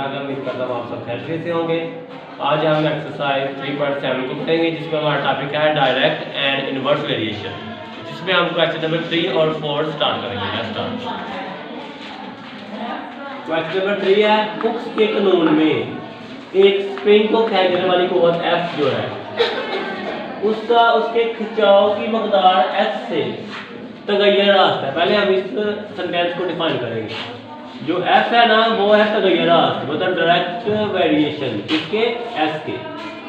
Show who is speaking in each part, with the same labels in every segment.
Speaker 1: ठाक है। उम्मीद करता हूँ आप सब खैरियत से होंगे। आज हम एक्सरसाइज 3.7 को करेंगे, जिसमें हमारा टॉपिक है डायरेक्ट एंड इनवर्स वेरिएशन, जिसमें हम क्वेश्चन नंबर 3 और 4 स्टार्ट करेंगे। क्वेश्चन नंबर 3 है, हुक्स के कानून में एक स्प्रिंग को खींचने वाली कुव्वत F जो है उसके खिंचाव की मकदार S से तगय्युर रास्त है। पहले हम इस सेंटेंस को डिफाइन करेंगे। जो F है ना वो है तगय्युर रास्त, मतलब डायरेक्ट वेरिएशन किसके, S के।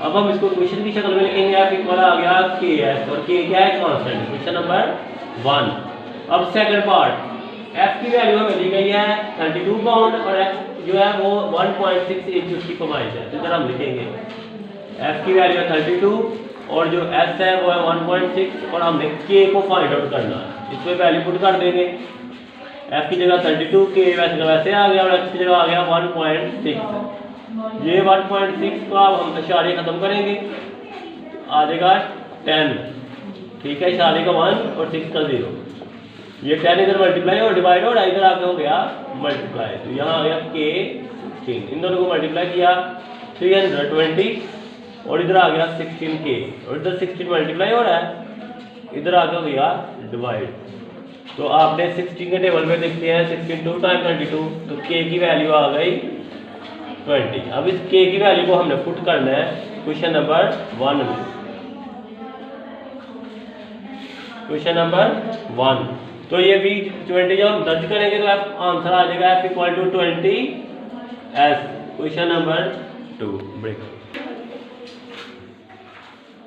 Speaker 1: अब हम इसको क्वेश्चन की शक्ल में लिखेंगे। F इक्वल आ गया KS और K क्या है, कांस्टेंट। Question number 1। अब सेकंड पार्ट, F की वैल्यू हमें दी गई है 32 पाउंड और F जो है वो 1.6 इंच उसकी कमाई है। इधर हम लिखेंगे F की वैल्यू है 32 और जो S है वो है 1.6 और हमने K को फाइंड आउट करना है। इसमें वैल्यू पुट कर देंगे। F की जगह 32, K वैसे आ गया और X की जगह आ गया 1.6। ये 1.6 को अब हम इशारे खत्म करेंगे, आ जाएगा 10। ठीक है, इशारे का 1 और 6 का 0। ये 10 इधर मल्टीप्लाई और डिवाइड और इधर आके हो गया मल्टीप्लाई, तो यहाँ आ गया K 16। इन दोनों को मल्टीप्लाई किया 320 और इधर आ गया 16K और इधर 16 मल्टीप्लाई हो रहा है, इधर आके हो गया डिवाइड। तो आपने 16 के टेबल में देखते हैं 16 2 टाइम 32, तो K की वैल्यू आ गई 20। अब इस K की वैल्यू को हमने पुट करना है क्वेश्चन नंबर 1 में। क्वेश्चन नंबर 1, तो ये भी 20 जब हम दर्ज करेंगे तो आंसर आ जाएगा F equal to 20S। Question number 2 break.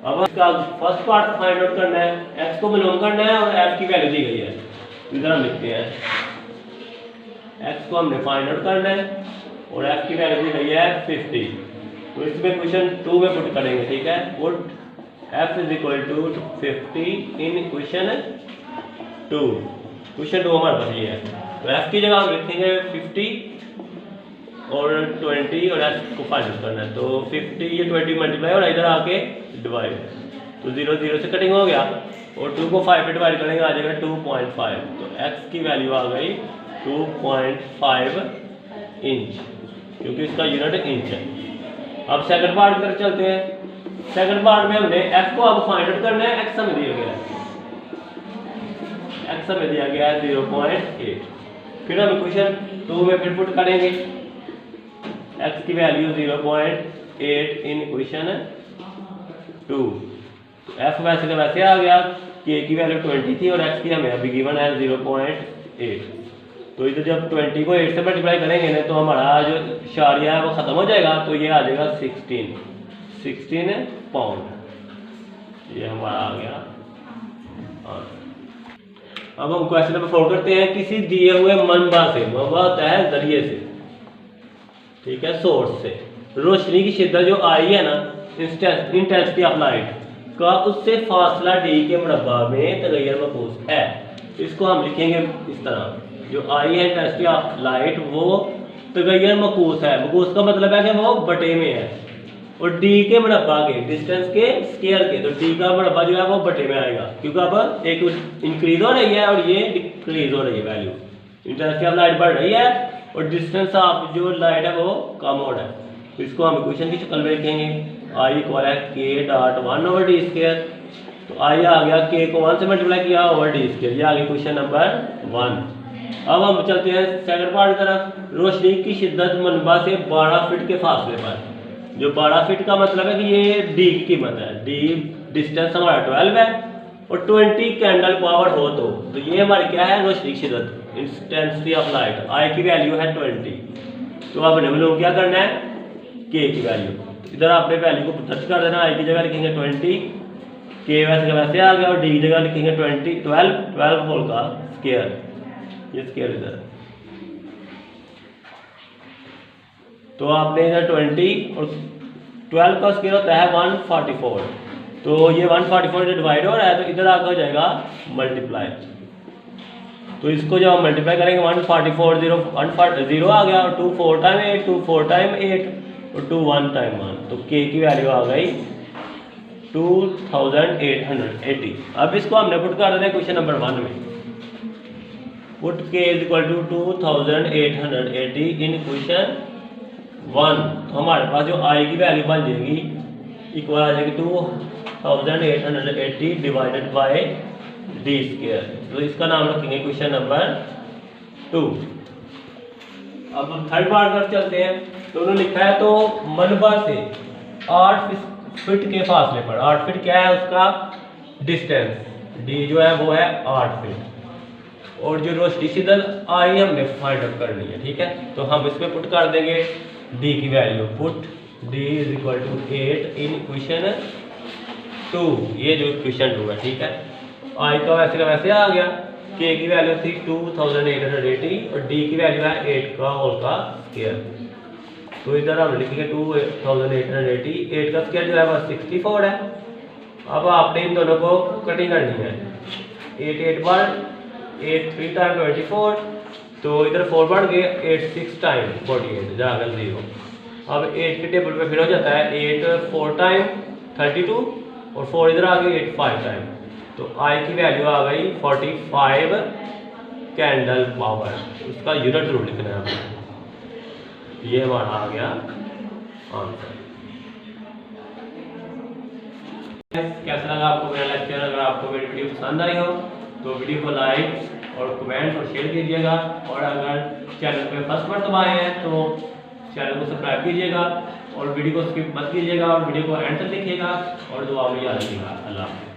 Speaker 1: अब इसका फर्स्ट पार्ट फाइंड आउट करना है, X को बिलोंग करना है और F की वैल्यू दी गई है। इधर हम लिखते हैं X को हमने फाइंड आउट करना है और F की वैल्यू दी गई है 50। तो इसमें क्वेश्चन 2 में पुट करेंगे। ठीक है, put F is equal to 50 in question 2। Question 2 हमारे पास ये है, तो F की जगह हम लिखेंगे 50 और 20 और S को फाइंड आउट करना है। तो 50 ये 20 मल्टीप्लाई और इधर आके डिवाइड, तो 0 0 से कटिंग हो गया और 2 को 5 पे डिवाइड करेंगे आ जाएगा 2.5। तो X की वैल्यू आ गई 2.5 इंच, क्योंकि इसका यूनिट इंच है। अब सेकंड पार्ट पर चलते हैं। सेकंड पार्ट में हमने F को अब फाइंड आउट करना है। X हमें दिया गया है, X हमें दिया गया है 0.8। फिर हम क्वेश्चन 2 में फिर पुट करेंगे X की वैल्यू 0.8 इन क्वेश्चन 2। F वैसे का वैसे आ गया, K की वैल्यू 20 थी और X की हमें अभी गिवन है 0.8। तो इधर जब 20 को 8 से मल्टीप्लाई करेंगे ना तो हमारा जो इशारिया है वो खत्म हो जाएगा, तो ये आ जाएगा 16 पाउंड। ये हमारा आ गया। अब हम क्वेश्चन नंबर 4 करते हैं। किसी दिए हुए मनबा से, मनबा होता है जरिए से, ठीक है, सोर्स से, रोशनी की शिद्दत जो आई है ना, इंटेंसिटी ऑफ लाइट का, उससे फासला D के मुरब्बा में तगय्युर मकूस है। इसको हम लिखेंगे इस तरह, जो आई है इंटेंसिटी ऑफ लाइट वो तगय्युर मकूस है। मकूस का मतलब है कि वो बटे में है और D के मुरब्बा के डिस्टेंस के स्केयर के, तो D का मुरब्बा जो है वो बटे में आएगा, क्योंकि अब एक इंक्रीज हो रही है और ये डिक्रीज हो रही है वैल्यू। इंटेंसिटी ऑफ लाइट बढ़ रही है और डिस्टेंस ऑफ जो लाइट है वो कम हो रहा है। तो इसको हम इक्वेशन की शक्ल में लिखेंगे, I इक्वल है K dot 1 over D square. तो I आ गया, K को 1 से मल्टीप्लाई किया ओवर D स्क्वायर। ये आ गया क्वेश्चन नंबर 1। अब हम चलते हैं सेकंड पार्ट की तरफ। रोशनी की शिद्दत मनबा से 12 फीट के फासले पर, जो 12 फीट का मतलब है कि ये D की कीमत है। D डिस्टेंस हमारा 12 है और 20 कैंडल पावर हो तो ये हमारी क्या है, रोशनी की शिद्दत, इंटेंसिटी ऑफ लाइट। I की वैल्यू है 20। तो आपने मतलब क्या करना है, K की वैल्यू इधर आपने वैल्यू को दर्ज कर देना। I की जगह लिखेंगे 20, K वैसे का वैसे आ गया और D की जगह लिखेंगे 12 होल का स्क्वायर, ये स्क्वायर इधर। तो आपने इधर 20 और 12 का स्क्वायर होता है 144, तो ये 144 इधर डिवाइड हो रहा है तो इधर आकर हो जाएगा मल्टीप्लाई। तो इसको जब हम मल्टीप्लाई करेंगे 144 0 आ गया और 2 4 टाइम 8 2 4 टाइम 8 और 2 1 टाइम 1, तो K की वैल्यू आ गई 2880। अब इसको हमने पुट कर देते हैं क्वेश्चन नंबर 1 में। Put K is equal to 2880 in question 1, तो हमारे पास जो आई की वैल्यू बन जाएगी इक्वल आ जाएगी 2880 डिवाइडेड बाय डी स्क्वायर। तो इसका नाम रखेंगे क्वेश्चन नंबर 2। अब हम थर्ड पार्ट पर चलते हैं। तो उन्होंने लिखा है तो मनबा से 8 फीट के फासले पर, 8 फीट क्या है उसका डिस्टेंस, डी जो है वो है 8 फीट, और जो रोशनी शिद्दत आई हमने फाइंड आउट करनी है। ठीक है, तो हम इसमें पुट कर देंगे डी की value, put D is equal to 8 in equation 2, ये जो इक्वेशन 2 है। ठीक है, आई का वैसे आ गया, के की वैल्यू थी 2880 और डी की वैल्यू है 8 का होल का स्क्वायर। तो इधर हम लिखेंगे 2880, 8 का स्क्वायर जो है वह 64 है। अब आपने इन दोनों को कटिंग करनी है, 8 8 बार 8 3 टाइम 24, तो इधर 4 बढ़ गए, 8 6 टाइम 48 जाकर 0। अब 8 के टेबल पे फिर हो जाता है 8 4 टाइम 32 और 4 इधर आ गई 8 5 टाइम, तो आई की वैल्यू आ गई 45 कैंडल पावर। उसका यूनिट जरूर लिखना है आपको। ये हमारा आ गया आंसर। कैसा लगा आपको मेरा लेक्चर? अगर आपको मेरी वीडियो पसंद आई हो तो वीडियो को लाइक और कमेंट और शेयर कीजिएगा, और अगर चैनल पे फर्स्ट बार आए हैं तो चैनल को सब्सक्राइब कीजिएगा और वीडियो को स्किप मत कीजिएगा और वीडियो को एंड तक देखिएगा और दुआ में याद रखिएगा। अल्लाह हाफ़िज़।